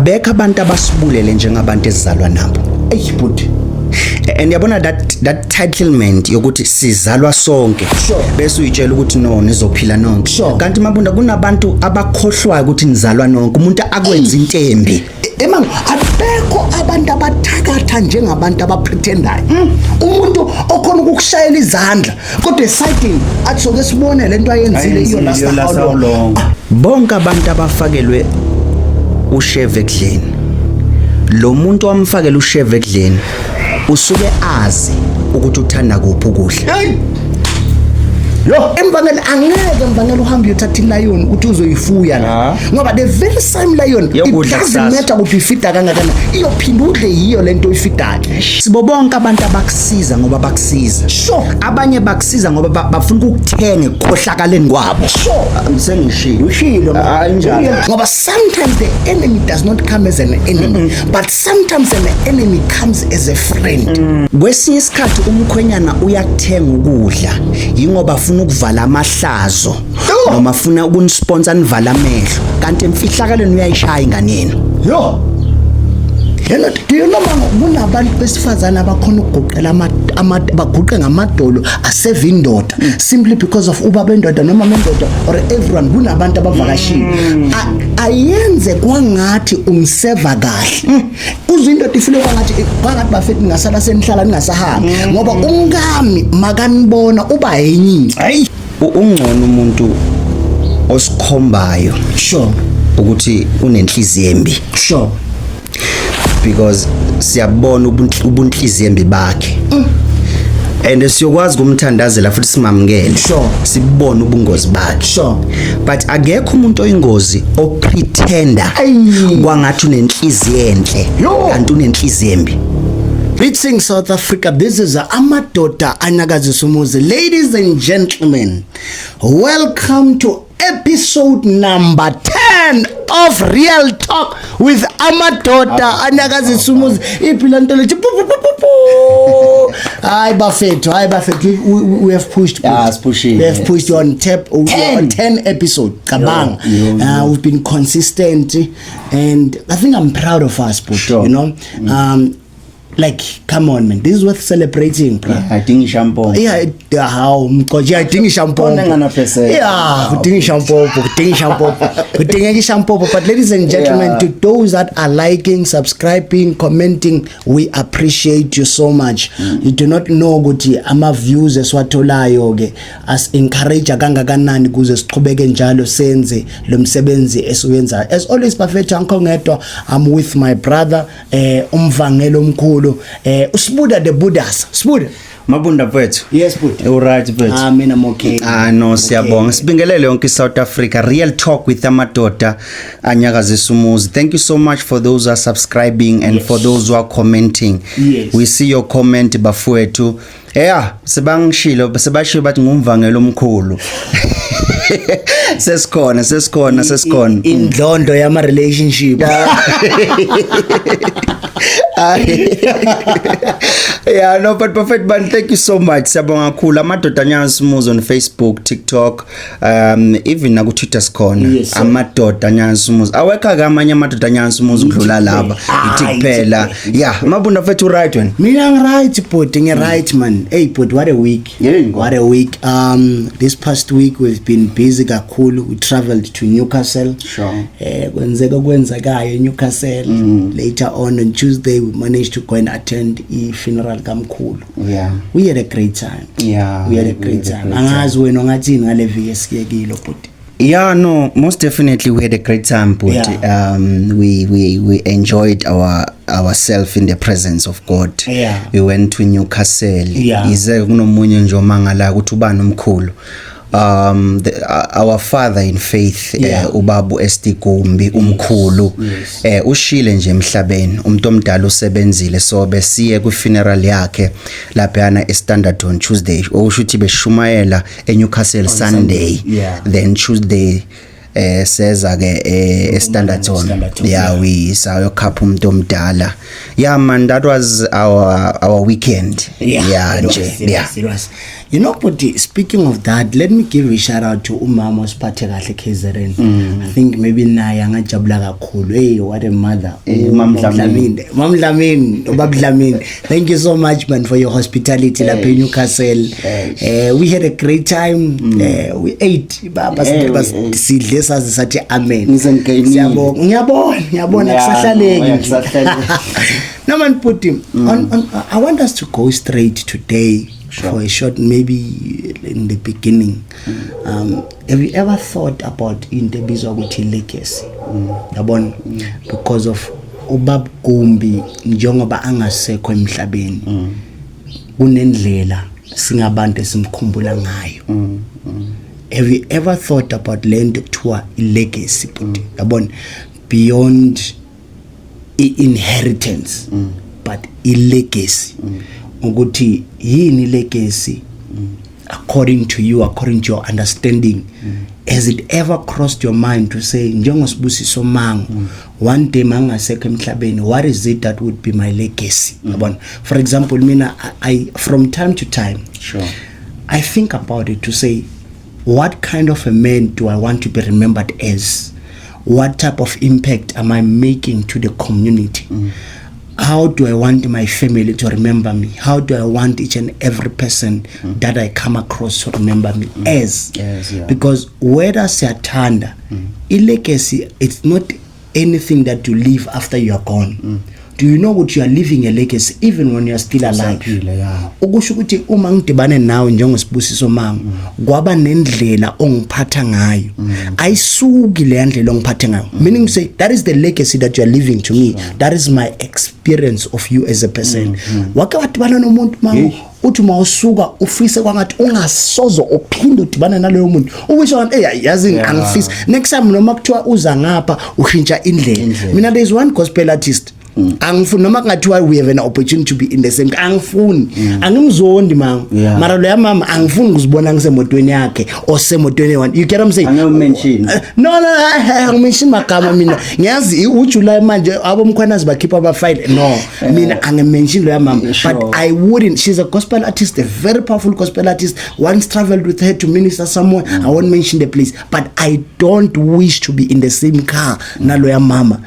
abekho abantu abasibulele njengabantu esizalwa nabo. But And yabona that titlement yokuthi sizalwa sonke bese uyitshela ukuthi no nizophila nonke. Kanti mabunda kunabantu abakhohlwayo ukuthi nizalwa nonke. Umuntu akwenza into embi. Emang abekho abantu abathakatha njengabantu abapretendayo. Umuntu okhona ukukushayela izandla kodwa exciting athi soke sibone lento ayenzile iyo last how long. Bonke abantu abafakelwe usheve ekudleni. Lo muntu wamfakela usheve ekudleni usuke azi ukuthi uthanda kuphi ukudla. Emvangeli angeke mvangeli uhambe uyothatha ilion ukuthi uzoyifuya la ngoba the very same lion it doesn't matter ukuthi uyifida kangakana iyophinda udle yiyo lento uyifidayo. Sibo bonke abantu abakusiza ngoba bakusiza. Abanye bakusiza ngoba bafuna ukukuthenga ekukhohlakaleni kwabo. Ngishilo njalo ngoba sometimes the enemy does not come as an enemy but sometimes an enemy comes as a friend. Kwesinye isikhathi umkhwenyana uyakuthenga ukudla yingoba afuna ukuvala amahlazo noma afuna ukunisponsor nivala amehlo kanti emfihlakaleni uyayishaya ingane yenu. Do you know kunabantu besifazana abakhona ukuguqela baguqe ngamadolo aseve indoda simply because of ubaba endoda noma mendoda or everyone kunabantu abavakashile ayenze kwangathi umseva kahle uzwe indoda ifile kwangathi bafethi ngasala senihlala ningasahamba ngoba ungami makanibona uba yenye ungcono umuntu osikhombayo ukuthi unenhliziyo embi because siyabona ubunhliziyo embi bakhe and siyokwazi kumthandazela futhi simamukele sibone ubungozi bakhe but akekho umuntu oyingozi opretenda kwangathi unenhliziyo enhle kanti unenhliziyo embi. Greetings South Africa, this is Amadoda Anyagazisa Umuzi. Ladies and gentlemen, welcome to episode number 10 of Real Talk with Amadoda Anyagazisa Umuzi. Ipilantolo Hi Buffett, we have pushed. We have pushed on 10 episode. Kabang. We've been consistent and I think I'm proud of us, you know. Like, come on, man. This is worth celebrating, bro. I think shampoo. How? Because I think shampoo. Shampoo. But ladies and gentlemen, to those that are liking, subscribing, commenting, we appreciate you so much. You do not know ukuthi ama views eswatholayo ke as encourage kangakanani kuze siqhubeke njalo senze lo msebenzi esiwenza. As always, Buffett Uncle Ngedwa, I'm with my brother umvangelo omkhulu Usibuda the Buddhas. Sibuda Mabunda Bwethu. Yes Buddha. You right Bwethu. Mina I'm okay. No siyabonga. Sibingelele yonke South Africa. Real Talk with Amadoda Anyagazisa Umuzi. Thank you so much for those who are subscribing and for those who are commenting. We see your comment bafowethu. Sebangishilo sebashiyo bathi ngumvangelo omkhulu. Sesikhona indlondo yama relationship. No, but perfect man, thank you so much. Siyabonga kakhulu Amadoda Anyagazisa Umuzi on Facebook, TikTok, even na ku Twitter sikhona. Amadoda Anyagazisa Umuzi. Awekha kamanye Amadoda Anyagazisa Umuzi ukudlula laba. Ithi kuphela. Mabunda mfethu right one. Mina right putting right man. Hey but what a week. What a week. This past week we've been busy kakhulu. We traveled to Newcastle. Kwenzekayo Newcastle. Later on Tuesday we managed to go and attend a funeral kamkhulu. We had a great time. We had a great time. Angazi wena ngathini ngale viki esikekile bhuti. No, most definitely we had a great time, but we enjoyed ourselves in the presence of God. We went to Newcastle. Ize kunomunye nje omangala ukuthi ubani omkhulu. Our father in faith ubabu Estigumbi umkhulu ushile nje emhlabeni umuntu omdala usebenzile so besiye ku funeral yakhe lapha eStandard on Tuesday okushuthi beshumayela eNewcastle Sunday then Tuesday seza ke eStandard on we saw your couple umuntu omdala man, that was our weekend. You know, but speaking of that, let me give a shout out to Umama Siphathe Kahle KZN. I think maybe naye angajabula kakhulu. Hey, what a mother. Mam Dlamini. Mam Dlamini, Ubab Dlamini. Thank you so much, man, for your hospitality lapha in Newcastle. We had a great time. We ate. Baba sidle saze sathi amen. Ngiyabona kusahlaleki. No man put him on. I want us to go straight today. Sure. For a short, maybe in the beginning. Have you ever thought about into ukuthi legacy? Yabona, because of Ubab Gumbi njengoba angasekho emhlabeni. Kunendlela singabantu esimkhumbula ngayo. Have you ever thought about lento kuthiwa legacy? Yabona, beyond inheritance, but legacy. Ukuthi yini legacy according to you, according to your understanding? Has it ever crossed your mind to say njengosibusiso Mangu one day mangasekho emhlabeni, what is it that would be my legacy? For example, mina I from time to time, I think about it to say, what kind of a man do I want to be remembered as? What type of impact am I making to the community? How do I want my family to remember me? How do I want each and every person that I come across to remember me as? Because whether siyathanda, legacy, it's not anything that you leave after you are gone. Do you know what you are leaving a legacy even when you are still alive? Ukusho ukuthi uma ngidibane nawe njengosibusiso Mangu, kwaba nendlela ongiphatha ngayo. Ayisuki le ndlela ongiphatha ngayo. Meaning say that is the legacy that you are leaving to me. That is my experience of you as a person. Wake wadibana nomuntu Mangu, uthi mawusuka ufise kwangathi ungasozo uphinde udibana naloyo muntu. Uwisho ngathi yazi angifisi. Next time noma kuthiwa uza ngapha ushintsha indlela. Mina there is one gospel artist. Angifuni noma kungathiwa we have an opportunity to be in the same. Angifuni. Angimzondi Mangu. Mara lo ya mama angifuni ukuzibona ngisemotweni yakhe osemotweni one. You get what I'm saying? Mention. No, mention magama mina. Ngiyazi uJuly manje abomkhwanazi bakhipha aba file. No. Mina angimention lo ya mama. But I wouldn't. She's a gospel artist, a very powerful gospel artist. Once traveled with her to minister somewhere. I won't mention the place. But I don't wish to be in the same car na lo ya mama.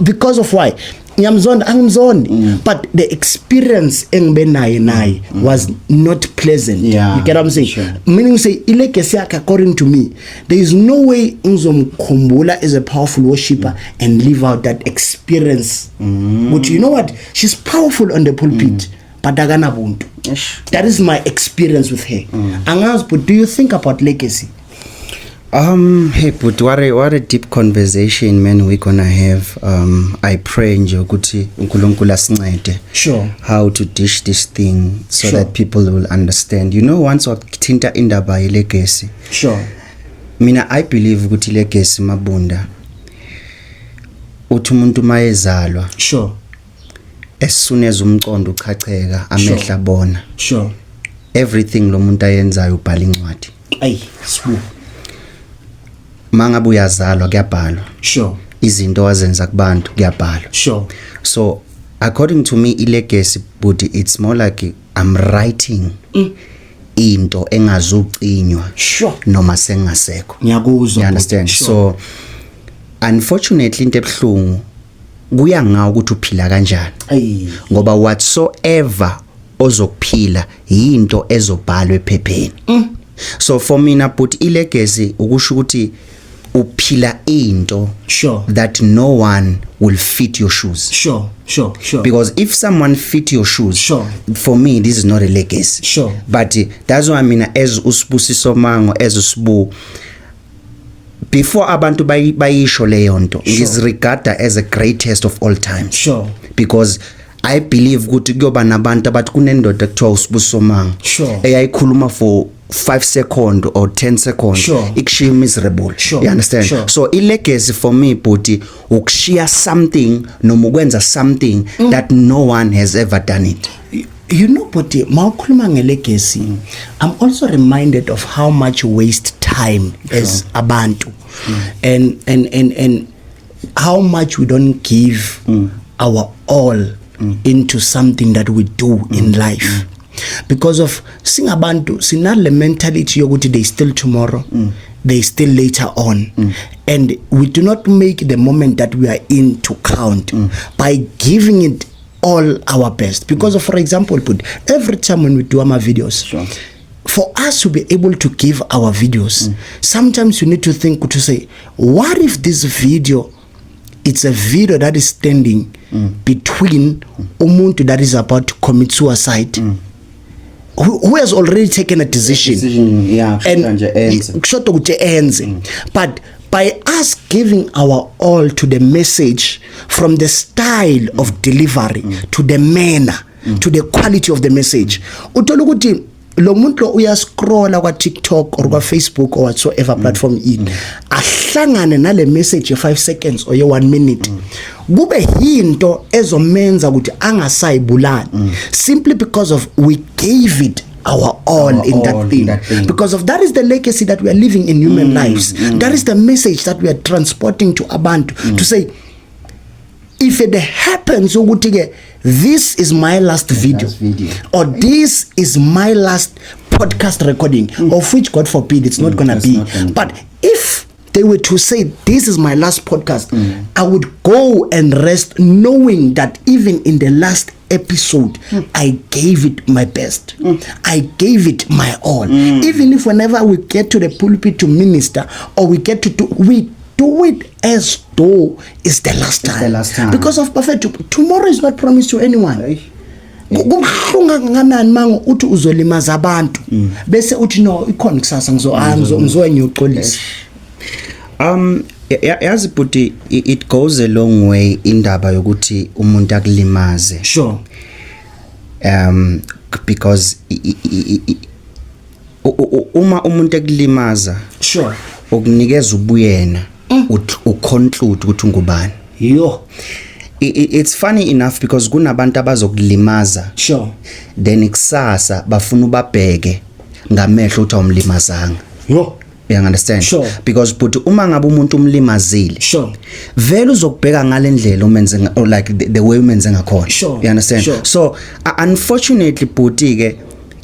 Because of why? Angimzondi. But the experience engibe naye was not pleasant. You get what I'm saying? Sure. Meaning say legacy yakhe, according to me, there is no way ngizomkhumbula as a powerful worshipper and live out that experience. But you know what? She's powerful on the pulpit. But akanabuntu. That is my experience with her. Angazi, but do you think about legacy? Hey, but what a deep conversation, man, we're gonna have. I pray nje ukuthi uNkulunkulu asincede. Sure. How to dish this thing so that people will understand. You know, once wakuthinta indaba legacy. Sure. Mina I believe ukuthi legacy Mabunda uthi umuntu mayezalwa. Sure. As soon as umcondo uchacheka amehla bona. Sure. Everything lo muntu ayenzayo ubhala incwadi. Sibu. Mangabe uyazalwa kuyabhalwa. Sure. Izinto wazenza kubantu kuyabhalwa. Sure. So according to me legacy but it's more like I'm writing into engazucinywa. Sure. Noma sengasekho. Ngiyakuzwa. You understand? Sure. So unfortunately into ebhlungu kuya ngawo ukuthi uphila kanjani. Ngoba whatsoever ozokuphila yinto ezobhalwa ephepheni. So for mina but legacy ukusho ukuthi uphila into that no one will fit your shoes. Sure. Because if someone fit your shoes, for me this is not a legacy. Sure. But that's why I mean as usibusiso Mangu as usibu before abantu bayisho leyo nto is regarded as the greatest of all time. Sure. Because I believe ukuthi kuyoba nabantu abathi kunendoda ekuthiwa usibusiso Mangu. Eyayikhuluma for 5 seconds or 10 seconds. Ikushiya miserable. You understand? So legacy for me but ukushiya something noma ukwenza something that no one has ever done it. You know, but mawukhuluma ngelegacy, I'm also reminded of how much waste time as abantu, and how much we don't give our all into something that we do in life. because of singabantu sinale mentality yokuthi they still tomorrow, they still later on, and we do not make the moment that we are in to count by giving it all our best. Because of, for example, every time when we do our videos, for us to be able to give our videos, sometimes you need to think to say, what if this video, it's a video that is standing between umuntu that is about to commit suicide, who has already taken a decision, but by us giving our all to the message, from the style of delivery to the manner, to the quality of the message, uthola ukuthi lo muntu uya scrolla kwa TikTok or kwa Facebook or whatsoever platform ahlangane nale message ye 5 seconds or ye 1 minute, kube yinto ezomenza ukuthi angasayibulali, simply because of we gave it our all in that thing. Because of that is the legacy that we are living in human lives. That is the message that we are transporting to abantu, to say, if it happens this is my last video, or this is my last podcast recording, of which God forbid it's not gonna be, but if they were to say this is my last podcast, I would go and rest knowing that even in the last episode I gave it my best, I gave it my all. Even if whenever we get to the pulpit to minister, or we get to we do it as though it's the last time. Because of perfect, tomorrow is not promised to anyone. Kubhlunga nganani mango uthi uzolimaza abantu bese uthi no ikhona kusasa ngizoyenyoxolisa. Yazi buti, it goes a long way indaba yokuthi umuntu akulimaze. Sure. Because uma umuntu akulimaza, sure, ukunikeza ubuyena uconclude ukuthi ungubani. Yo. It's funny enough because kunabantu abazokulimaza, sure, then ikusasa bafuna ubabheke ngamehlo uthi awumlimazanga. Yo. You understand? Sure. Because but uma ngabe umuntu umlimazile, sure, vele uzokubheka ngalendlela umenze like the way umenze ngakhona. Sure. You understand? Sure. So unfortunately buti ke,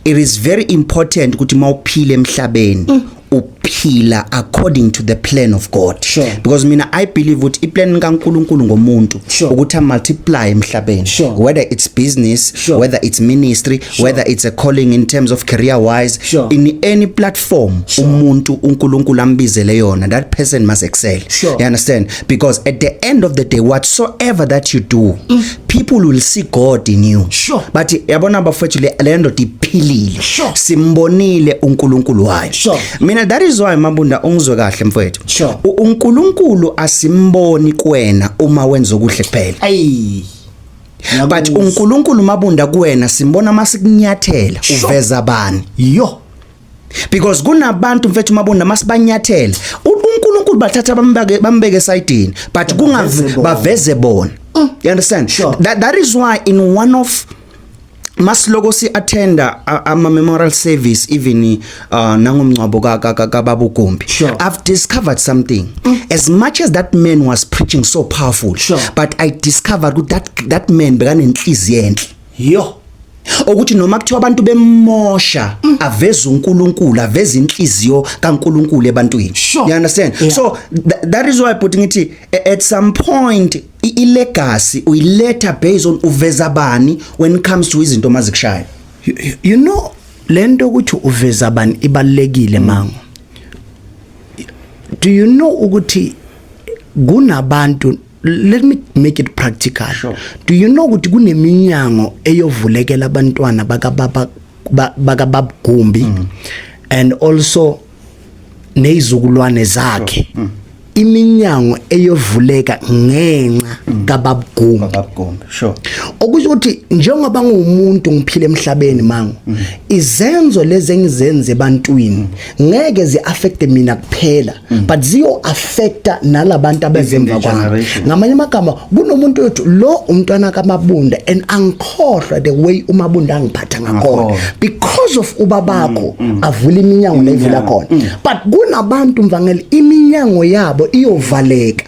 it is very important ukuthi mawuphile emhlabeni uphila according to the plan of God. Sure. Because mina I believe ukuthi iplan kaNkulunkulu ngomuntu sure, ukuthi multiply emhlabeni. Sure. Whether it's business, sure, whether it's ministry, sure, whether it's a calling in terms of career wise, sure, in any platform, sure, umuntu uNkulunkulu ambizele yona, that person must excel. Sure. You understand? Because at the end of the day, whatsoever that you do, people will see God in you. Sure. But yabona bafethu le ndoda iphilile. Sure. Simbonile uNkulunkulu wayo. Sure. Mina that is why mabunda ungizwe kahle mfethu. Sure. uNkulunkulu asimboni kuwena uma wenza okuhle kuphela. Ay. But uNkulunkulu mabunda kuwena simbona masikunyathela uveza abani. Yo. Because kunabantu mfethu mabunda masibanyathela uNkulunkulu bathatha bambeke esayidini but baveze bona. You understand? Sure. That is why in one of masiloko si attenda ama memorial service even nangomncwabo kaBaba Gumbi, sure, I've discovered something. As much as that man was preaching so powerful, sure, but I discovered that man bekanenhliziyo enhle. Yo. Ukuthi noma kuthiwa abantu bemosha aveza uNkulunkulu, aveza inhliziyo kaNkulunkulu ebantwini. Sure. You understand? Yeah. So that is why putting it at some point ilegacy uyiletha based on uveza bani when it comes to izinto mazikushaya. You know lento ukuthi uveza bani ibalekile mango. Do you know ukuthi kunabantu, let me make it practical. Sure. Do you know ukuthi kuneminyango eyovulekela abantwana baka Gumbi and also nezizukulwane zakhe. Iminyango eyovuleka ngenxa kaBaba Gumbi. Sure. Okusho ukuthi njengoba ngumuntu ngiphile emhlabeni mango, izenzo lezi engizenze ebantwini ngeke ziaffect mina kuphela, but ziyo affecta nalabantu abezemva kwami. Ngamanye amagama kunomuntu wethu lo umntwana kaMabunda and angikhohlwa the way uMabunda angiphatha ngakhona because of ubabakho avula iminyango la ivula khona. But kunabantu mvangeli iminyango yabo iyovaleka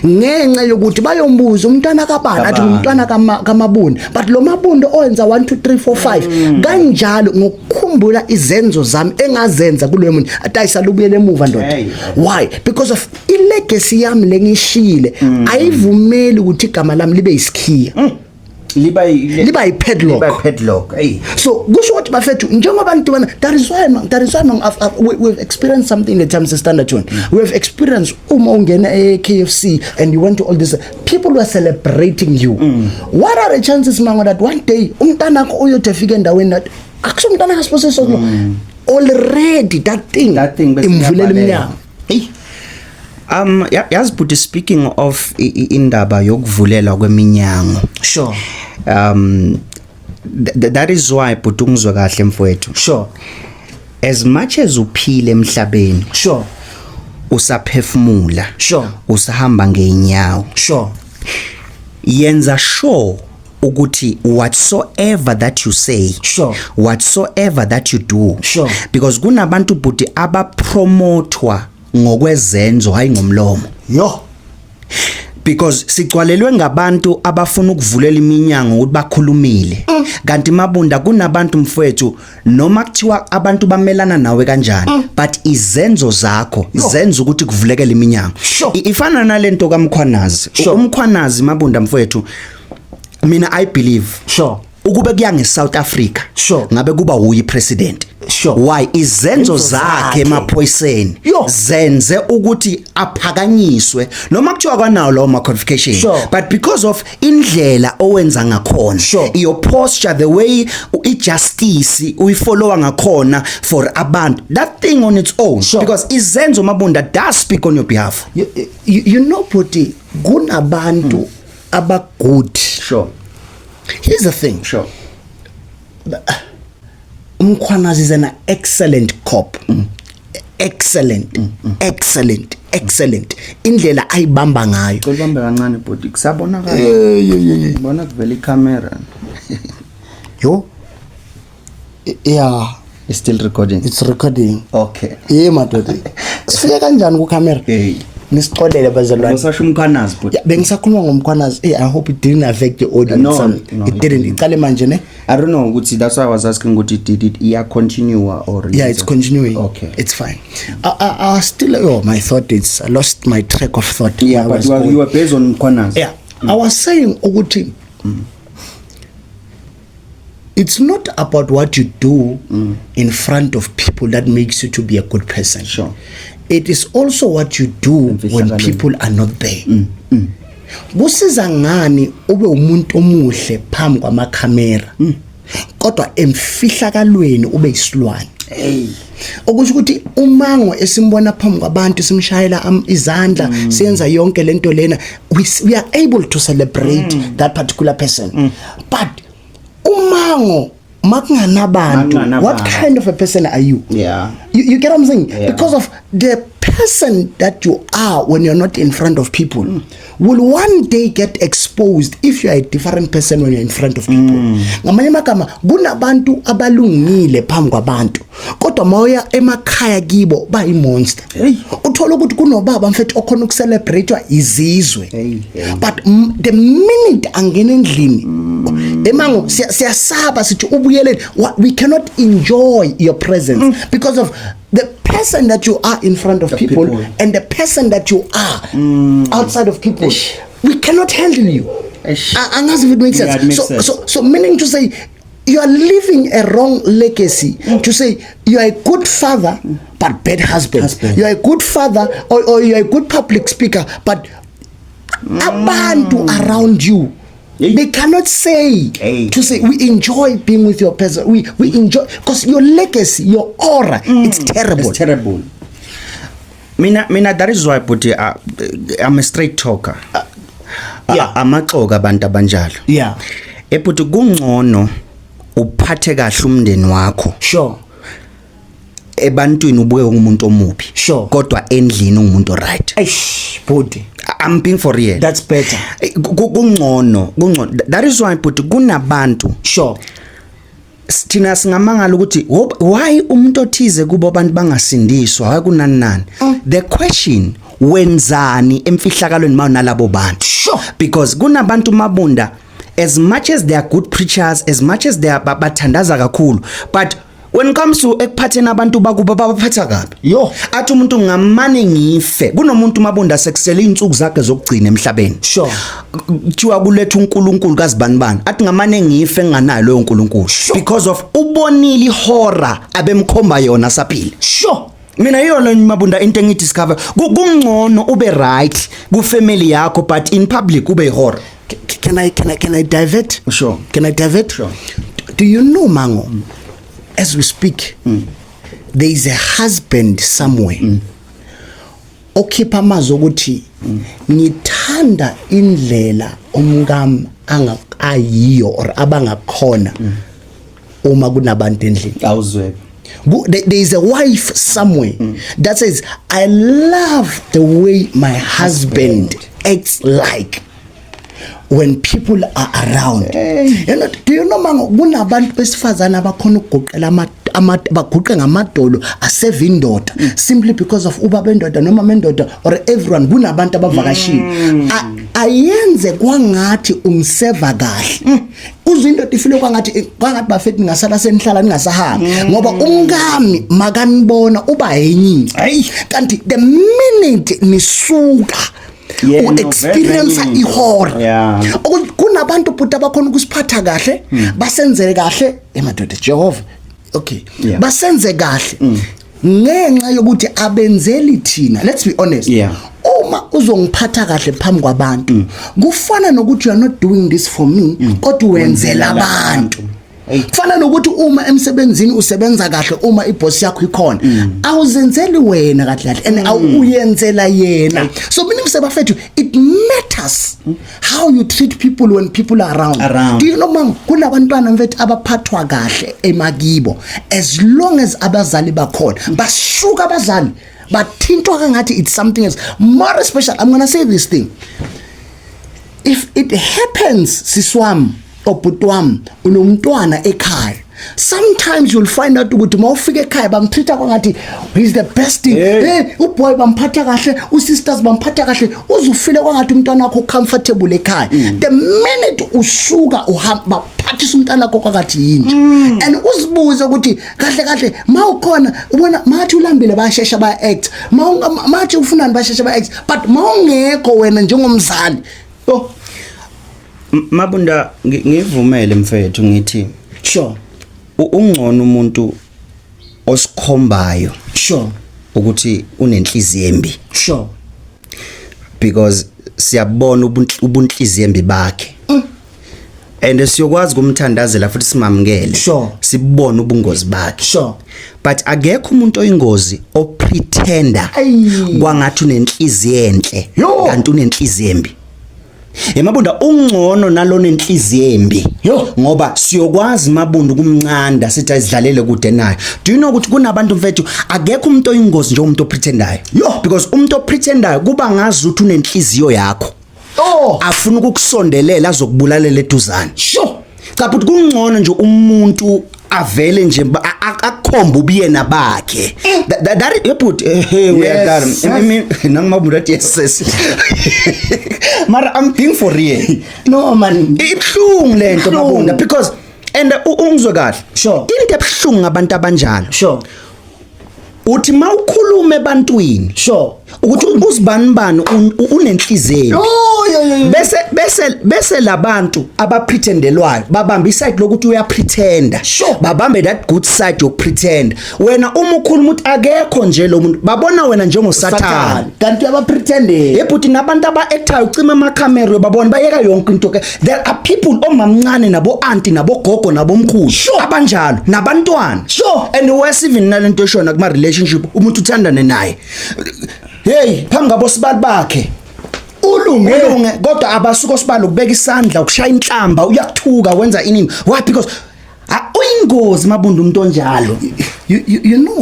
ngenxa yokuthi bayombuza umntwana kabani athi umntwana kaMabunda but lo Mabunda owenza 1 2 3 4 5 kanjalo ngokukhumbula izenzo zami engazenza kuloyo muntu atayisalubuyele emuva ndoda. Why? Because of ilegacy yami lengishile ayivumeli ukuthi igama lami libe isikhiya. Liba i-padlock. So kusho ukuthi bafethu njengoba nitibana that is why we've experienced something in the terms of Standard Tune. We've experienced uma ungena KFC and you went to all this, people were celebrating you. What are the chances mango that one day umntana akho uyotefika endaweni that akusumntana kasipose already that thing imvulela iminyango. Yazi but speaking of indaba yokuvulela kweminyango. Sure. That is why but ungizwe kahle mfowethu. Sure. As much as uphile emhlabeni. Sure. Usaphefumula. Sure. Usahamba ngeenyawo. Sure. Yenza sure ukuthi whatsoever that you say, sure, whatsoever that you do, sure, because kunabantu buti abapromotwa ngokwezenzo hayi ngomlomo. Yo, because sigcwalelwe ngabantu abafuna ukuvulela iminyango ukuthi bakhulumile. Kanti Mabunda kunabantu mfowethu noma kuthiwa abantu bamelana nawe kanjani, but izenzo zakho zenza ukuthi kuvulekele iminyango. Ifana nalento kaMkhwanazi. Umkhwanazi Mabunda mfowethu, mina I believe ukube kuyange South Africa ngabe kuba uyi president. Why? Izenzo zakhe emaphoyiseni zenze ukuthi aphakanyiswe noma kuthiwa kwanawo lawo ma qualification, but because of indlela owenza ngakhona, your posture, the way ijustice uyifollowa ngakhona for abantu, that thing on its own, because izenzo Mabunda does speak on your behalf. You know Puti, kunabantu aba good. Here's the thing. Mkhwanazi is an excellent cop. Excellent. Excellent. Indlela ayibamba ngayo. Kodwa kancane body kusabona ka. Ngibona kuvela iCamera. Yo. Yeah, it's still recording. It's recording. Okay. Madoda. Sifike kanjani ku camera? Nisixolele bazalwane. Usasho umkhwanazi but. Yeah, bengisakhuluma ngomkhwanazi. I hope it didn't affect the audience. No, it didn't. Iqale manje ne? I don't know ukuthi that's why I was asking ukuthi did it continue or yeah, it's continuing. Okay. It's fine. I still my thought I lost my track of thought. Yeah, but you were based on Mkhwanazi. Yeah. I was saying ukuthi it's not about what you do in front of people that makes you to be a good person. Sure. It is also what you do when people are not there. Busiza ngani ube umuntu omuhle phambi kwamakhamera kodwa emfihlakalweni ube isilwane. Okusho ukuthi umango esimbona phambi kwabantu simshayela izandla senza yonke lento lena, we are able to celebrate that particular person. But umango makunganabantu, what kind of a person are you? Yeah. You get what I'm saying? Yeah. Because of the person that you are when you're not in front of people will one day get exposed if you are a different person when you're in front of people. Ngamanye magama kunabantu abalungile phambi kwabantu kodwa mawuya emakhaya kibo ba imonster. Uthola ukuthi kunobaba mfethu okhona ukucelebratewa izizwe. But the minute angena endlini emango siyasaba sithi ubuyeleni, we cannot enjoy your presence because of the person that you are in front of people and the person that you are outside of people. We cannot handle you. Unless if it makes sense. Yeah, it makes sense. So meaning to say you are leaving a wrong legacy to say you are a good father but bad husband. You are a good father or you are a good public speaker but abantu around you, they cannot say to say we enjoy being with your person. We enjoy because your legacy, your aura, it's terrible. It's terrible. Mina that is why but I'm a straight talker. Amaxoka abantu abanjalo. Yeah. Eputhi kungcono uphathe kahle umndeni wakho. Sure. Ebantwini ubuke umuntu omubi. Sure. Kodwa endlini umuntu right. Eish, body. I'm being for real. That's better. Kungcono. That is why but kunabantu. Sure. Sithina singamangala ukuthi why umuntu othize kubo abantu bangasindiswa why kunani the question wenzani emfihlakalweni mawu nalabo bantu Sure. because kunabantu Mabunda as much as they are good preachers as much as they are bathandaza kakhulu but when it comes to ekuphatheni abantu bakuba babaphatha kabi Yo. athi umuntu ngamane ngife kunomuntu Mabunda sekusele insuku zakhe zokugcina emhlabeni Sure. kuthiwa kuletha uNkulunkulu kazibanibani athi ngamane ngife nganayo loyo uNkulunkulu because of ubonile ihorror abemkhomba yona saphila Sure. mina yona Mabunda into engidiscover kungcono ube right ku family yakho but in public ube ihorror. Can I divert? Sure. Can I divert? Sure. Do you know, Mango, as we speak, there is a husband somewhere. Okhipha amazwi ukuthi ngithanda indlela umngam angakayiyo or abangakhona uma kunabantu endlini. Awuzwe. There is a wife somewhere that says, I love the way my husband acts like when people are around. You know, do you know Mango kunabantu besifazana abakhona ukugoqela baguqe ngamadolo aseve indoda simply because of ubaba endoda noma mendoda or everyone kunabantu abavakashile ayenze kwangathi umseva kahle uzwe indoda ifile kwangathi bafethi ngasala senihlala ningasahambi ngoba umngami makanibona uba yenyini kanti the minute nisuka experience ihora kunabantu futhi abakhona ukusiphatha kahle basenzele kahle emadoda Jehova okay basenze kahle ngenxa yokuthi abenzeli thina let's be honest uma uzongiphatha kahle phambi kwabantu kufana nokuthi you are not doing this for me kodwa wenzela abantu kufana nokuthi uma emsebenzini usebenza kahle uma iboss yakho ikhona awuzenzeli wena kahle and awuyenzela yena so meaning sebafethu it matters how you treat people when people are around. Do you know man kunabantwana mfethu abaphathwa kahle emakibo as long as abazali bakhona bashuka abazali bathintwa kangathi it's something else more special. I'm going to say this thing, if it happens siswami obutwam unomntwana ekhaya sometimes you'll find out ukuthi mawufika ekhaya bamtreata kwangathi he's the best thing uboy bamphatha kahle usisters bamphatha kahle uzufile kwangathi umntwana wakho comfortable ekhaya the minute ushuka uhamba baphathisa umntwana wakho kwangathi yini and uzibuze ukuthi kahle mawukhona ubona mathi ulambile bayashesha baya act mathi ufunani bayashesha baya act but mawungekho wena njengomzali Mabunda ngivumele mfethu ngithi sure ungcono umuntu osikhombayo sure ukuthi unenhliziyo embi sure because siyabona ubunhliziyo embi bakhe and siyokwazi kumthandazela futhi simamukele sure sibone ubungozi bakhe sure but akekho umuntu oyingozi opretender kwangathi unenhliziyo enhle kanti unenhliziyo embi. Mabunda ungcono nalona inhliziyo embi ngoba siyokwazi Mabunda kumncanda sithi ayidlalele kude naye. Do you know ukuthi kunabantu mfethu akekho umuntu oyingozi nje umuntu opretender because umuntu opretender kuba ngazi ukuthi unenhliziyo yakho afuna ukukusondelela azokubulalela eduzane sure kaphuthi kungcono nje umuntu avele nje akukhomba ubiyena bakhe that yeput uyadala nangimabunda yes mara I'm being for real no man ibhlungu lento Mabunda because and ungizwe kahle sure into ebhlungu ngabantu abanjalo sure uthi mawukhuluma ebantwini sure ukuthi uzibanibani unenhliziyo bese labantu abapretendelwayo babamba iside lokuthi uyapretenda babambe that good side yokupretend wena uma ukhuluma ukuthi akekho nje lo muntu babona wena njengoSathane kanti uyabapretendela yebhuti nabantu aba-actayo ucima amakhamera babona bayeka yonke into ke there are people omamncane nabo auntie nabo gogo nabo mkhulu abanjalo nabantwana and worse even nalento eshona kuma relationship umuntu uthandane naye hey phambi ngabo sibali bakhe ulunge kodwa abasuka osibalo ukubeka isandla ukushaya inhlamba uyakuthuka wenza inini why because uyingozi Mabunda umuntu onjalo. You know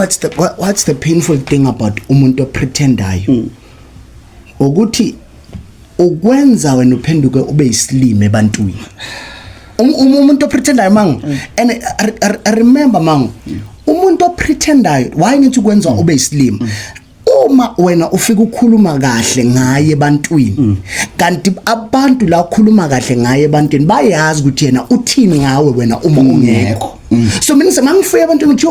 what's the painful thing about umuntu opretendayo ukuthi ukwenza wena uphenduke ube isilime ebantwini umuntu oprethendayo mang and I remember mang umuntu oprethendayo why ngithi kwenza ube islim uma wena ufika ukukhuluma kahle ngaye ebantwini kanti abantu la ukhuluma kahle ngaye ebantwini bayazi ukuthi yena uthini ngawe wena uma ungekho so mina semangifike abantu ukuthi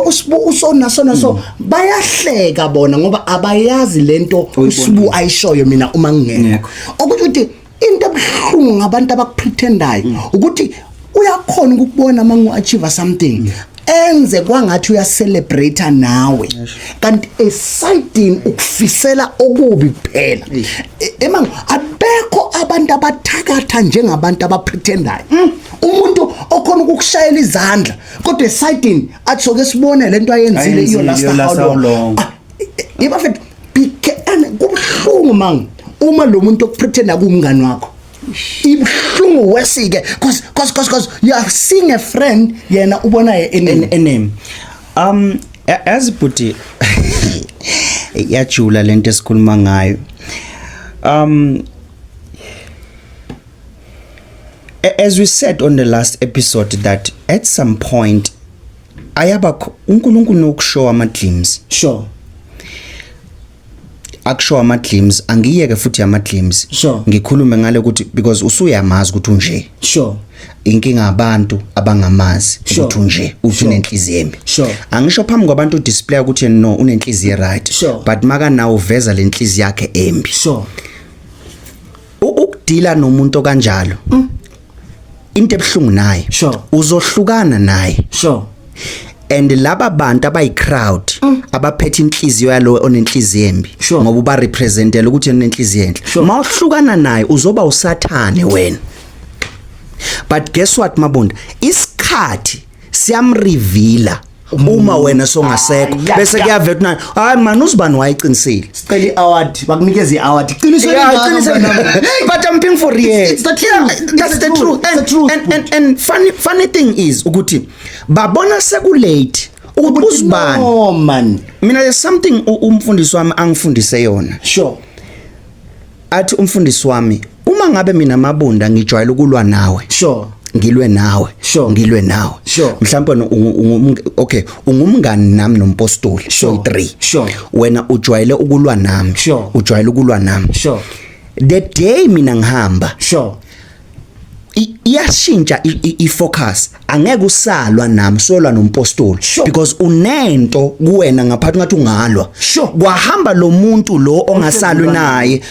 usona so bayahleka bona ngoba abayazi lento usibu ayishoyo mina uma ngingekho ukuthi into ebuhlungu ngabantu abakuprethendayo ukuthi uyakhona ukubona mangu achieve something enze kwangathi uyacelebrate nawe kanti esidini ukufisela okubi kuphela emang abekho abantu abathakatha njengabantu abaprethendayo umuntu okhona ukukushayela izandla kodwa esidini athi soke sibone lento ayenzile iyo last how long ibafethu kubuhlungu mang uma lo muntu okupretenda kumngani wakho ibhlungu wesike cause you are seeing a friend yena ubona name as buti yajula lento esikhuluma ngayo as we said on the last episode that at some point ayaba uNkulunkulu nokushow ama glimpses sure akushow ama glimpses angiyeke futhi ama glimpses sure ngikhulume ngale ukuthi because usuyamazi ukuthi unje sure inkinga abantu abangamazi ukuthi unje unenhliziyo embi angisho phambi kwabantu display ukuthi no unenhliziyo right but maka nawo uveza lenhliziyo yakhe embi ukudila nomuntu kanjalo into ebuhlungu naye uzohlukana naye and laba bantu abayi crowd abaphethe inhliziyo yalo onenhliziyo embi ngoba uba representela ukuthi unenhliziyo enhle mawuhlukana naye uzoba usathane wena but guess what mabonda isikhathi siyamreveala uma wena songasekho bese kuyavela ukuthi hayi man usibani wayiqinisile sicela iaward bakunikeza iaward qiniso but I'm paying for real it's the truth that's the truth and funny thing is ukuthi babona sekulate ukuthi usibani no man mina there's something umfundisi wami angifundise yona athi umfundisi wami uma ngabe mina mabunda ngijwayela ukulwa nawe ngilwe nawe mhlawumbe okay ungumngani nami nompostoli so 3 wena ujwayele ukulwa nami the day mina ngihamba iyashintsha ifocus angeke usalwa nami solwa nompostoli because unento kuwena ngaphathi ngathi ungalwa kwahamba lo muntu lo ongasalwi naye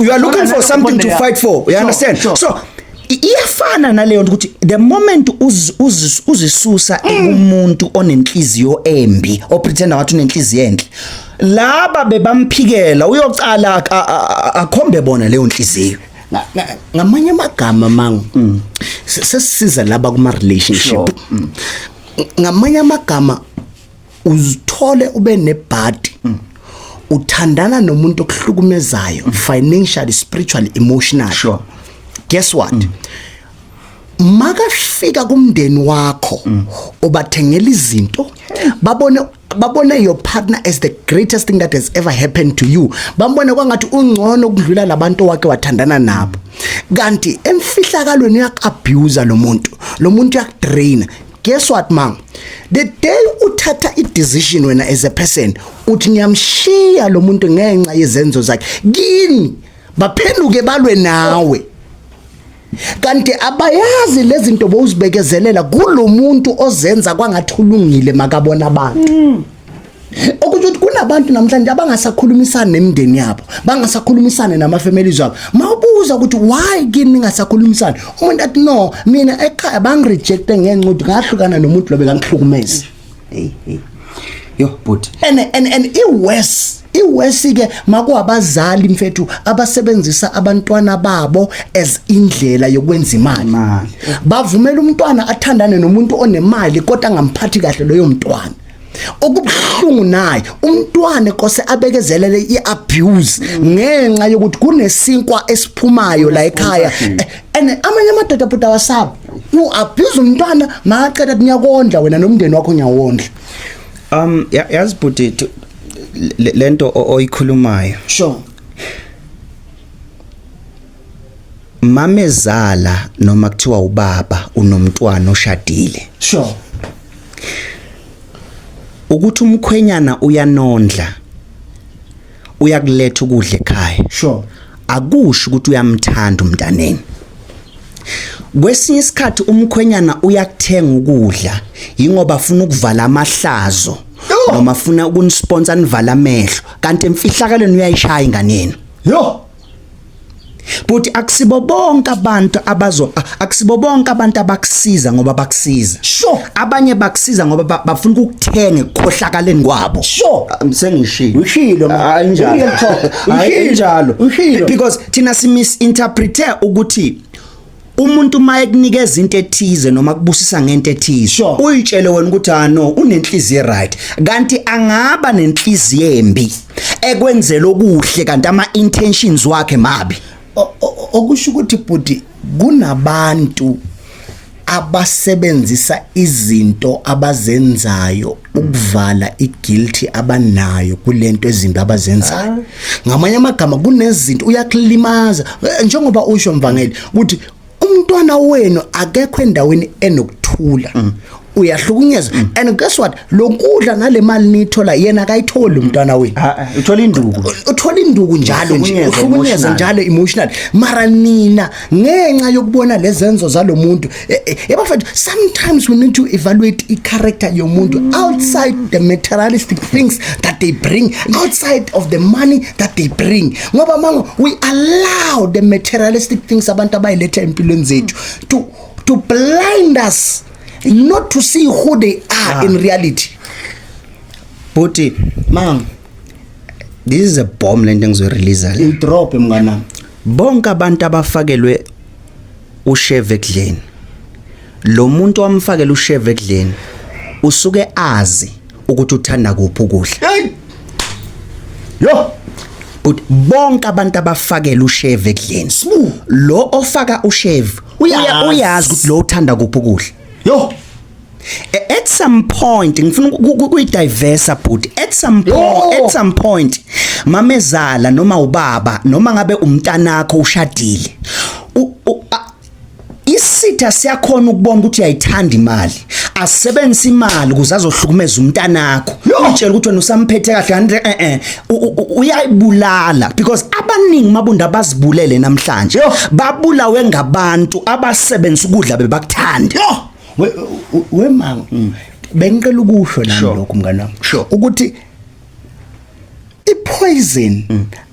you are looking for something to fight for you understand so iyafana naleyo ukuthi the moment uzisusa umuntu onenhliziyo embi opretenda wathi unenhliziyo enhle laba bebamphikela uyocala akhombe bona leyo nhliziyo ngamanye amagama mangu sesiza laba kuma relationship ngamanye amagama uzithole ube nebhadi uthandana nomuntu okuhlukumezayo financially spiritually emotionally guess what makafika kumndeni wakho ubathengela izinto babone your partner as the greatest thing that has ever happened to you bambone kwangathi ungcono ukudlula labantu wakhe wathandana nabo kanti emfihlakalweni yak-abuse lo muntu yak-drain guess what man the day uthatha i-decision wena as a person uthi ngiyamshiya lo muntu ngenxa yezenzo zakhe kini baphenduke balwe nawe kanti abayazi lezi zinto bowuzibekezelela kulo muntu ozenza kwangathulungile makabona abantu ukuthi kunabantu namhlanje abangasakhulumisana nemndeni yabo bangasakhulumisana namafamilies wabo mawubuza ukuthi why kini ningasakhulumisana umuntu athi no mina ekhaya bangirejecte ngenxa ukuthi ngahlukana nomuntu lo bekangihlukumeza yo but and iwesi ke makuwabazali mfethu abasebenzisa abantwana babo as indlela yokwenza imali bavumela umntwana athandane nomuntu onemali kodwa angamphathi kahle loyo mntwana okubuhlungu naye umntwana kose abekezelele iabuse ngenxa yokuthi kunesinkwa esiphumayo la ekhaya and amanye amadoda futhi awasaba abuse umntwana maqeda nyakondla wena nomndeni wakho nyawondla yazi buti lento oyikhulumayo mamezala noma kuthiwa ubaba unomntwana oshadile Sure. ukuthi umkhwenyana uyanondla uyakuletha ukudla ekhaya Sure. akusho ukuthi uyamthanda umntaneni kwesinye isikhathi umkhwenyana uyakuthenga ukudla ingoba afuna ukuvala amahlazo noma afuna ukunisponsor nivala amehlo kanti emfihlakaleni uyayishaya ingane Yo. but akusibo bonke abantu abakusiza ngoba bakusiza Sure. abanye bakusiza ngoba bafuna ukukuthenga ekukhohlakaleni kwabo Sure. Sengishilo Ushilo ayinjalo Ushilo. because thina simisinterprete ukuthi umuntu mayekunikeza into ethize noma kubusisa ngento ethize Sure. uyitshele wena ukuthi no unenhliziyo right kanti angaba nenhliziyo embi ekwenzela okuhle kanti ama intentions wakhe mabi Okusho ukuthi bhuti kunabantu abasebenzisa izinto abazenzayo ukuvala iguilty abanayo kulento ezimbi abazenzayo ngamanye amagama kunezinto uyakulimaza njengoba usho mvangeli ukuthi umntwana wenu akekho endaweni enokuthula uyahlukunyezwa and guess what lokudla nalemali nithola yena akayitholi umntwana wenu uthola induku njalo nje uhlukunyezwa njalo emotional mara nina ngenxa yokubona lezenzo zalomuntu yabafethu sometimes we need to evaluate i-character yomuntu outside the materialistic things that they bring outside of the money that they bring ngoba mango we allow the materialistic things abantu abayiletha empilweni zethu to blind us not to see who they are in reality. But man, this is a bomb lento ngizoyirelease la. Drop mngana. Bonke abantu abafakelwe usheve ekudleni. Lo muntu wamfakela usheve ekudleni usuke azi ukuthi uthanda kuphi ukudla. Yo. But bonke abantu abafakela usheve ekudleni. Lo ofaka usheve uyazi ukuthi lo uthanda kuphi ukudla. Yo. At some point ngifuna ukuyidiverse but at some point mamezala noma ubaba noma ngabe umntanakho ushadile isitha siyakhona ukubona ukuthi uyayithanda imali asebenzisa imali ukuze azohlukumeza umntanakho utshela ukuthi wena usamphethe kahle uyayibulala because abaningi mabunda abazibulele namhlanje babulawe ngabantu abasebenzisa ukudla bebakuthanda we man bengicela ukusho nami lokho mngana ukuthi ipoison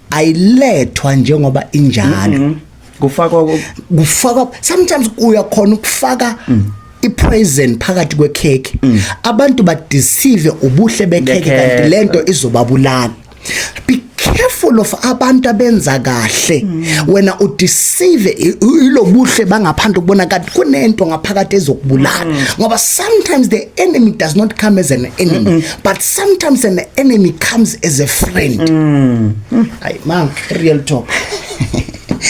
ayilethwa njengoba injalo kufaka sometimes uyakhona ukufaka ipoison phakathi kwecake abantu badeceive ubuhle becake kanti lento izobabulala be careful of abantu abenza kahle wena udeceive ilobuhle bangaphandle ukubona kanti kunento ngaphakathi ezokubulala ngoba sometimes the enemy does not come as an enemy but sometimes an enemy comes as a friend ay man real talk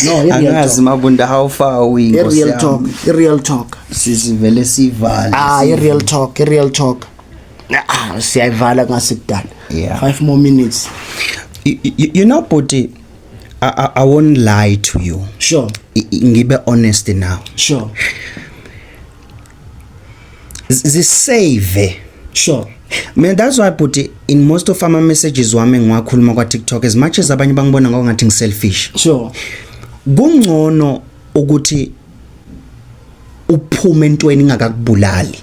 no angazi mabunda how far we go real talk sisivele sivala real talk siyayivala ngasikudala 5 more minutes. You know, Poti, I won't lie to you. Sure. Ngibe honest now. Sure. Zisave. Sure. Man, that's why I put it in most of our messages wami ngiwakhuluma kwa TikTok as much as abanye bangibona ngathi selfish. Sure. Kungcono ukuthi uphume entweni ingakakubulali.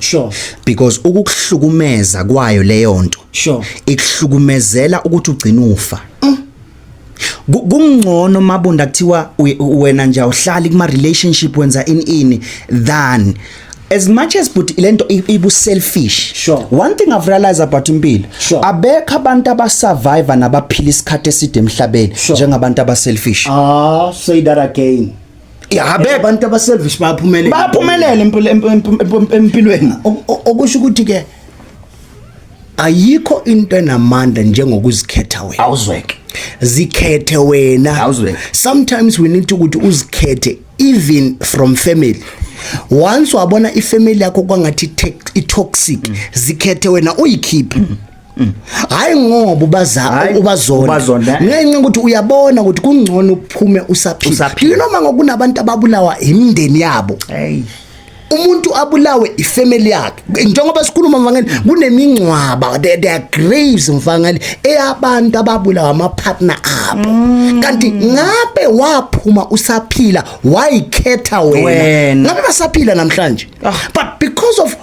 Sure. Because ukuhlukumeza kwayo leyo nto. Sure. Ikuhlukumezela ukuthi ugcine ufa. Kungcono mabunda kuthiwa wena nje awuhlali kuma relationship wenza ini than as much as but lento ibu selfish. Sure. One thing I've realized about impilo sure. abekho abantu abasurvive nabaphila isikhathi eside emhlabeni njengabantu abaselfish. Say that again. Abantu abaselfish baphumelele empilweni okusho ukuthi ke ayikho into enamandla njengokuzikhetha wena awuzweke zikhethe wena sometimes we need ukuthi uzikhethe even from family once wabona ifamily yakho kwangathi toxic zikhethe wena uyikhiphe hayi ngoba ubazona ngenxa ukuthi uyabona ukuthi kungcono uphume usaphila noma ngokunabantu ababulawa imindeni yabo umuntu abulawe ifamily yakhe njengoba sikhuluma mfangeli kunemingcwaba there are graves mfangeli eyabantu ababulawa ama partner abo kanti ngabe waphuma usaphila wayikhetha wena ngabe basaphila namhlanje but because of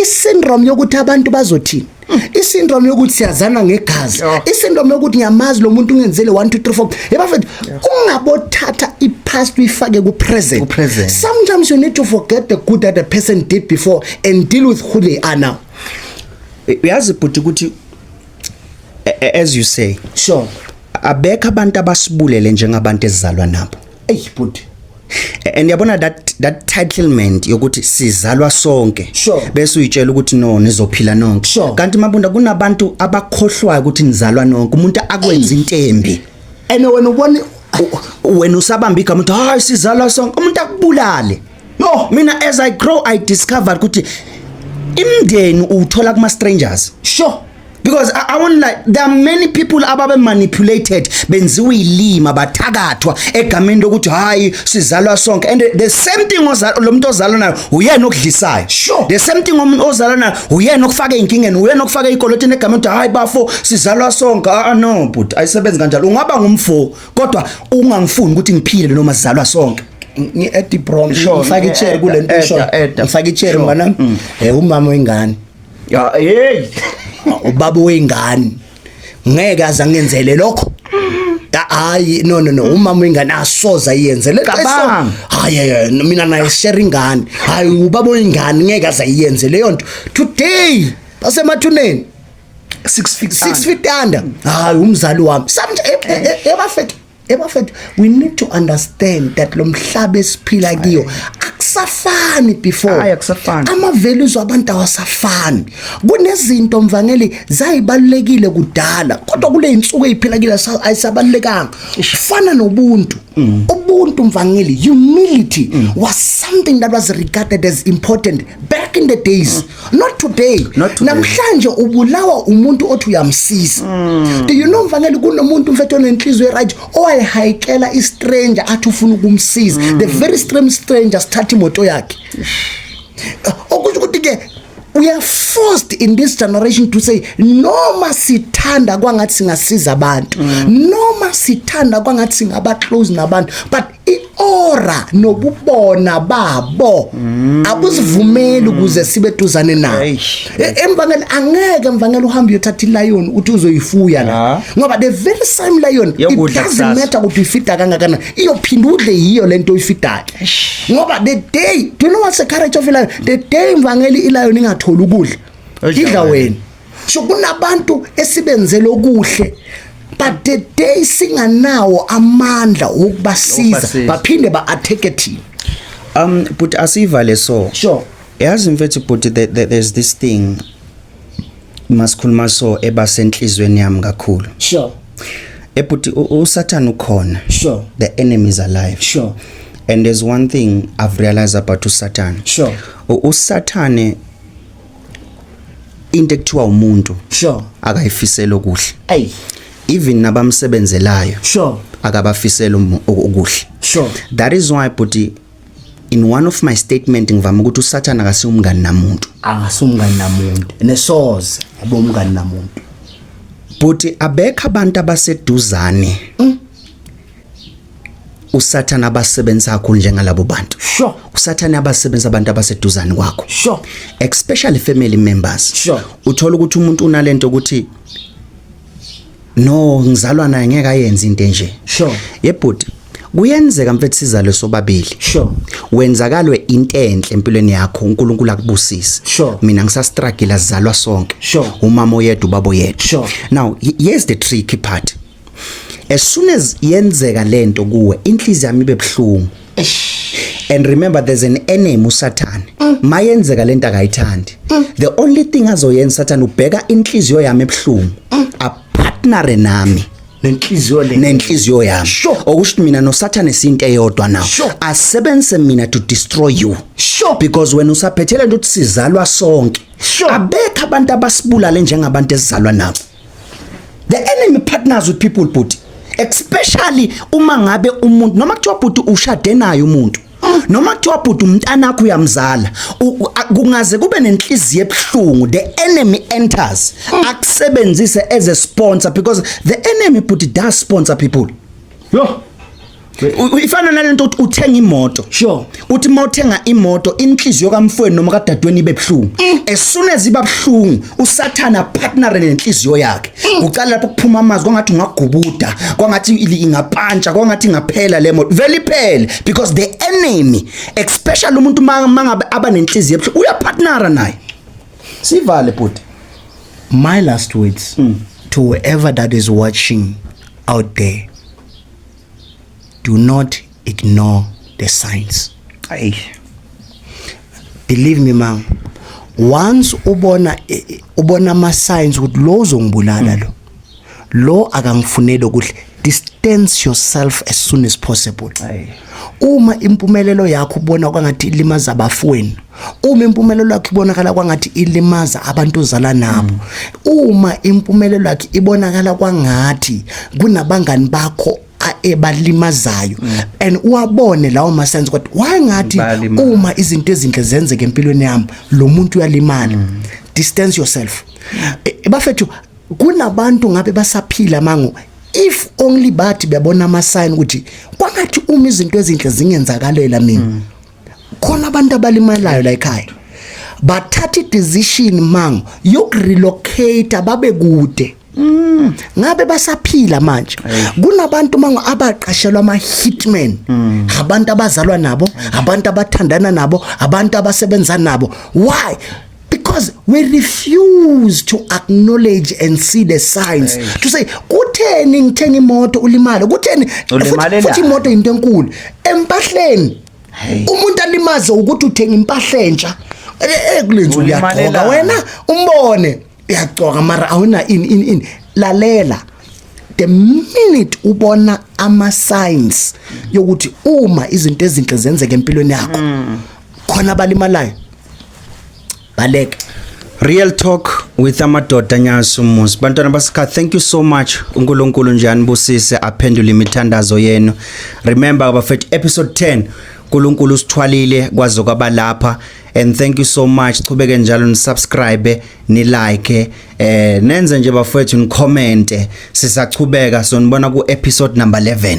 isyndrome yokuthi abantu bazothini isyndrome yokuthi siyazana ngegazi isyndrome yokuthi ngiyamazi lo muntu ungenzele 1 2 3 4 yebafethu ungabothatha ipast uyifake ku present sometimes you need to forget the good that a person did before and deal with who they are now uyazi but ukuthi as you say sure abekho abantu abasibulele njengabantu ezizalwa nabo but and yabona that titlement yokuthi sizalwa sonke bese uyitshela ukuthi no nizophila nonke kanti mabunda kunabantu abakhohlwayo ukuthi nizalwa nonke umuntu akwenza intembi and when usabamba igama uthi hayi sizalwa sonke umuntu akubulale no mina as I grow I discovered ukuthi imndeni uthola kuma strangers because I want like there are many people ababe manipulated benziwe ilima bathakathwa egameni lokuthi hayi sizalwa sonke and the same thing lo muntu ozalwa nayo uyena okudlisayo the same thing umuntu ozalwa nayo uyena okufaka inkingeni uyena okufaka ikolotini egameni ukuthi hayi bafo sizalwa sonke no but ayisebenzi kanjalo ungaba ngumfo kodwa ungangifuni ukuthi ngiphile noma sizalwa sonke ngi-Eddie Brom ngifaka ichair kule nto sho ngifaka ichair ngwana umama wengane hey ubaba wengane ngeke aza ngenzele lokho hayi no umama wengane asoza iyenze le hayi mina naye share ingane hayi ubaba wengane ngeke aza iyenze leyo nto today basemathuneni 6 feet under hayi umzali wami ebafethu we need to understand that lo mhlaba esiphila kiyo akusafani before ama values abantu awasafani kunezinto mvangeli zayibalekile kudala kodwa kule insuku eziphilakile ayisabalekanga fana nobuntu ubuntu mvangeli humility was something that was regarded as important back in the days not today namhlanje ubulawa umuntu othi uyamsiza do you know mvangeli kunomuntu mfethu onenhliziyo right owayihayikela istranger athi ufuna ukumsiza the very stranger start imoto yakhe okusho ukuthi ke we are forced in this generation to say noma sithanda kwangathi singasiza abantu noma sithanda kwangathi singaba close nabantu but iora nobubona babo abusivumeli ukuze sibe duzane nabo emvangeli angeke mvangeli uhambe uyothatha ilion uthi uzoyifuya la ngoba the very same lion it doesn't matter ukuthi uyifida kangakana iyophinda udle yiyo lento oyifidayo ngoba the day do you know what's the courage of a lion the day mvangeli ilion ingathola ukudla idla wena so kunabantu esibenzele okuhle but the day singanawo amandla ukubasiza baphinde ba-attack team but asivale so sure yazi mfethu but there's this thing masikhuluma so ebasenhlizweni yami kakhulu sure but uSatan ukhona sure the enemy is alive sure and there's one thing I've realized about uSatan sure uSatan into ekuthiwa umuntu sure akayifisela okuhle even nabamsebenzelayo sure akabafisela okuhle sure that is why but in one of my statement ngivama ukuthi uSatan akasiyumngani namuntu akasiyumngani namuntu nesoze abomngani namuntu but abekho abantu abaseduzane uSatan abasebenza kakhulu njengalabo bantu sure uSatan abasebenza abantu abaseduzane kwakho sure especially family members sure uthola ukuthi umuntu unalento ukuthi no ngizalwa naye ngeke ayenze into enje sure yebhuti kuyenzeka mfethu sizalo sobabili sure wenzakalwe into enhle empilweni yakho uNkulunkulu akubusise sure mina ngisastruggle azalwa sonke sure umama oyedwa ubaba oyedwa sure now here's the tricky part as soon as yenzeka lento kuwe inhliziyo yami ibebhlungu and remember there's an enemy uSatan mayenzeka lento akayithandi the only thing azoyenza uSatan ubheka inhliziyo yami ebhlungu a partner nami nenhliziyo yami Sure. okusho mina noSathane isinto eyodwa nawo Sure. asebenze mina to destroy you Sure. because when usaphethela ukuthi sizalwa sonke Sure. abekho abantu abasibulale njengabantu ezizalwa nabo. The enemy partners with people but especially uma ngabe umuntu noma kuthiwa bhuti ushade naye umuntu noma kuthiwa bhuti umntana wakho uyamzala kungaze kube nenhliziyo ebhlungu the enemy enters akusebenzise as a sponsor because the enemy but does sponsor people. Yo. Ifana nalento ukuthi uthenga imoto. Sure. Uthi mawuthenga imoto inhliziyo kamfweni noma kadadweni ibe bhlungu. As soon as iba bhlungu uSathana partner nenhliziyo yakhe. Uqala lapho kuphuma amazwi kwangathi ungagubuda, kwangathi ingapantsha, kwangathi ingaphela le moto. Vele iphele because the enemy especially umuntu mangabe aba nenhliziyo ebhlungu uyapartnera naye. Sivale bhuti. My last words to whoever that is watching out there. Do not ignore the signs. Aye. Believe me, man. Once ubona ama signs ukuthi lo uzongibulala lo akangifunele ukuthi distance yourself as soon as possible. Aye. Uma impumelelo yakho ubona kwangathi ilimaza abafweni, uma impumelelo yakho ibonakala kwangathi ilimaza abantu ozala nabo, uma impumelelo yakho ibonakala kwangathi kunabangani bakho ebalimazayo and uwabone lawo masense ukuthi why ngathi uma izinto ezinhle zenzeke empilweni yami lo muntu uyalimala. Distance yourself. Bafethu kunabantu ngabe basaphila mango if only bathi beyabona ama sign ukuthi kwangathi uma izinto ezinhle zingenzakalela mina khona abantu abalimalayo la ekhaya bathatha decision mango yokurelocate babe kude. Ngabe basaphila manje kunabantu mango abaqashelwa ama hitmen abantu abazalwa nabo abantu abathandana nabo abantu abasebenza nabo. Why? Because we refuse to acknowledge and see the signs. To say kutheni ngithenga imoto ulimala kutheni futhi imoto into enkulu empahleni umuntu alimaze ukuthi uthenga impahla entsha ekulenza uyaqoka wena umbone uyaqoka mara awuna in lalela the minute ubona ama signs yokuthi uma izinto ezinhle zenzeke empilweni yakho khona balimalayo baleka. Real talk with amadoda Nyasumuzi. Bantwana basika, thank you so much. uNkulunkulu njani busise aphendule imithandazo yenu. Remember abafethu episode 10 uNkulunkulu usithwalile kwazo kwaba lapha and thank you so much. Chubeke njalo ni subscribe ni like nenze nje bafethu ni comment sisachubeka so nibona ku episode number 11.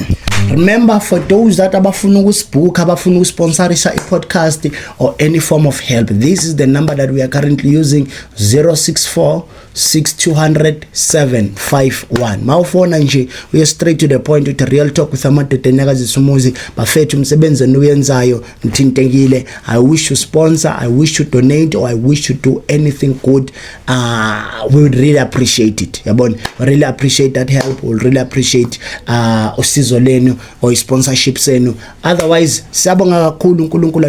Remember for those that abafuna ukusbook abafuna ukusponsorisa i-podcast or any form of help, this is the number that we are currently using 064 6200 751. Mawufona nje uye straight to the point with Real Talk with amadoda Nyakazisumuzi. Bafethu umsebenzi eniyenzayo nithintekile. I wish to sponsor, I wish to donate, or I wish to do anything good. We would really appreciate it. Yabona, we really appreciate that help. We really appreciate usizo lenu or sponsorship senu. Otherwise siyabonga kakhulu uNkulunkulu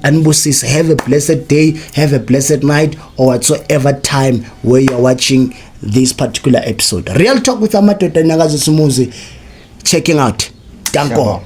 anibusise. Have a blessed day, have a blessed night, or whatsoever time where you're watching this particular episode. Real Talk with amadoda Nyakazisumuzi checking out. Danko.